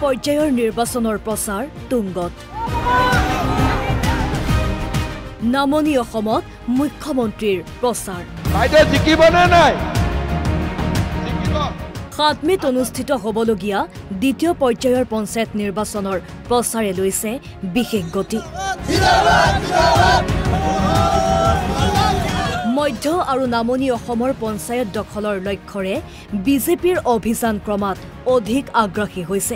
পৰ্যায়ৰ নিৰ্বাচনৰ প্ৰচাৰ তুংগত নামনি অসমত মুখ্যমন্ত্ৰীৰ প্ৰচাৰ 7 মেত অনুষ্ঠিত হ'বলগীয়া দ্বিতীয় পৰ্যায়ৰ পঞ্চায়ত নিৰ্বাচনৰ প্ৰচাৰে লৈছে বিশেষ গতি মধ্য আৰু নামনি অসমৰ পঞ্চায়ত দখলৰ লক্ষ্যৰে বিজেপিৰ অভিযান ক্ৰমাৎ অধিক আগ্ৰাসী হৈছে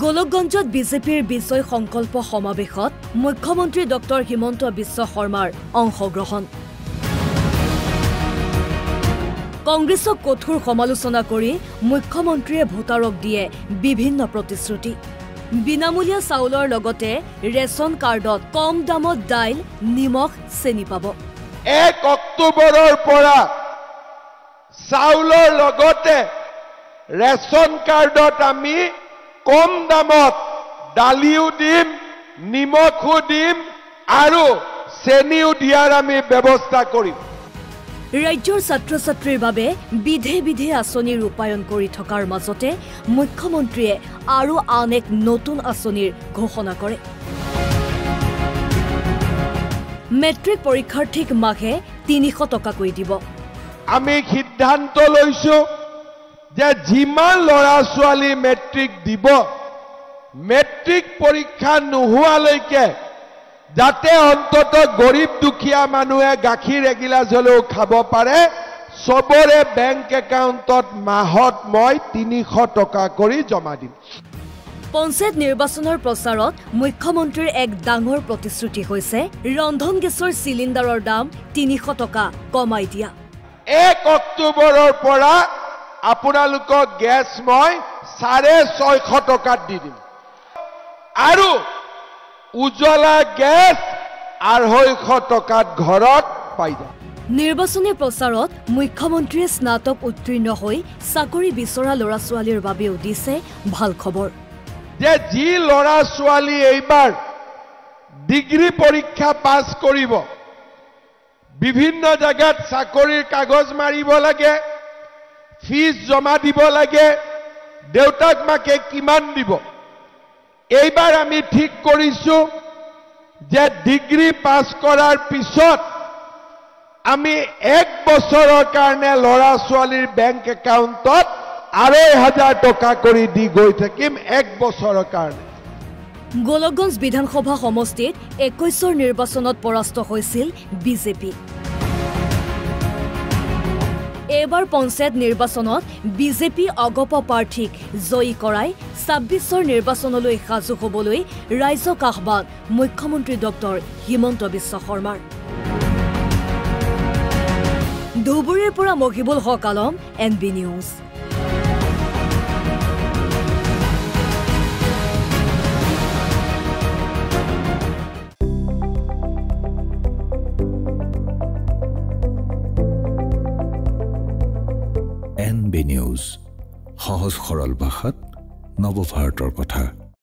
গোলকগঞ্জত বিজেপিৰ বিজয় সংকল্প সমাৱেশত মুখ্যমন্ত্ৰী ডক্টৰ হিমন্ত বিশ্ব শৰ্মাৰ অংশগ্ৰহণ কংগ্ৰেছক কঠোৰ সমালোচনা কৰি মুখ্যমন্ত্ৰীয়ে ভোটাৰক দিয়ে বিভিন্ন প্ৰতিশ্ৰুতি বিনামূলীয়া চাউলৰ লগতে ৰেচন কাৰ্ডত কম দামত দাইল নিমখ চেনি পাব 1 অক্টোবৰৰ পৰা চাউলৰ লগতে ৰেচন কাৰ্ডত আমি কম দামত দালিও দিম নিমখো দিম আৰু চেনিও দিয়াৰ আমি ব্যৱস্থা কৰিম ৰাজ্যৰ ছাত্ৰ-ছাত্ৰীৰ বাবে বিধে বিধে আঁচনি ৰূপায়ণ কৰি থকাৰ মাজতে মুখ্যমন্ত্ৰীয়ে আৰু আন এক নতুন আঁচনিৰ ঘোষণা কৰে মেট্ৰিক পৰীক্ষাৰ্থীক মাহে 300 টকাকৈ দিব আমি সিদ্ধান্ত লৈছো যে যিমান ল'ৰা ছোৱালী মেট্ৰিক দিব মেট্ৰিক পৰীক্ষা নোহোৱালৈকে যাতে অন্তত গৰীব দুখীয়া মানুহে গাখীৰ এগিলাচ হলেও খাব পাৰে সবৰে বেংক একাউণ্টত মাহত মই 300 টকা কৰি জমা দিম পঞ্চায়ত নিৰ্বাচনৰ প্ৰচাৰত মুখ্যমন্ত্ৰীৰ এক ডাঙৰ প্ৰতিশ্ৰুতি হৈছে ৰন্ধন গেছৰ চিলিণ্ডাৰৰ দাম 300 টকা কমাই দিয়া 1 অক্টোবৰৰ পৰা আপোনালোকক গেছ মই 650 টকাত দি দিম আৰু উজ্জ্বলা গেছ 250 টকাত ঘৰত পাই যায় নিৰ্বাচনী প্ৰচাৰত মুখ্যমন্ত্ৰীয়ে স্নাতক উত্তীৰ্ণ হৈ চাকৰি বিচৰা ল'ৰা ছোৱালীৰ বাবেও দিছে ভাল খবৰ যে যি ল'ৰা ছোৱালী এইবাৰ ডিগ্ৰী পৰীক্ষা পাছ কৰিব বিভিন্ন জায়গাত চাকৰিৰ কাগজ মাৰিব লাগে ফিজ জমা দিব লাগে দেউতাক মাকে কিমান দিব এইবাৰ আমি ঠিক কৰিছো যে ডিগ্ৰী পাছ কৰাৰ পিছত আমি 1 বছৰৰ কাৰণে ল'ৰা ছোৱালীৰ বেংক একাউণ্টত 2,500 টকা কৰি দি গৈ থাকিম 1 বছৰৰ কাৰণে গোলকগঞ্জ বিধানসভা সমষ্টিত 21ৰ নিৰ্বাচনত পৰাস্ত হৈছিল বিজেপি এবাৰ পঞ্চায়ত নিৰ্বাচনত বিজেপি অগপ প্ৰাৰ্থীক জয়ী কৰাই 26ৰ নিৰ্বাচনলৈ সাজু হ'বলৈ ৰাইজক আহ্বান মুখ্যমন্ত্ৰী ডক্টৰ হিমন্ত বিশ্ব শৰ্মাৰ ধুবুৰীৰ পৰা Mahibul Haque Alam NB news NB news সহজ সৰল ভাষাত নৱভাৰতৰ কথা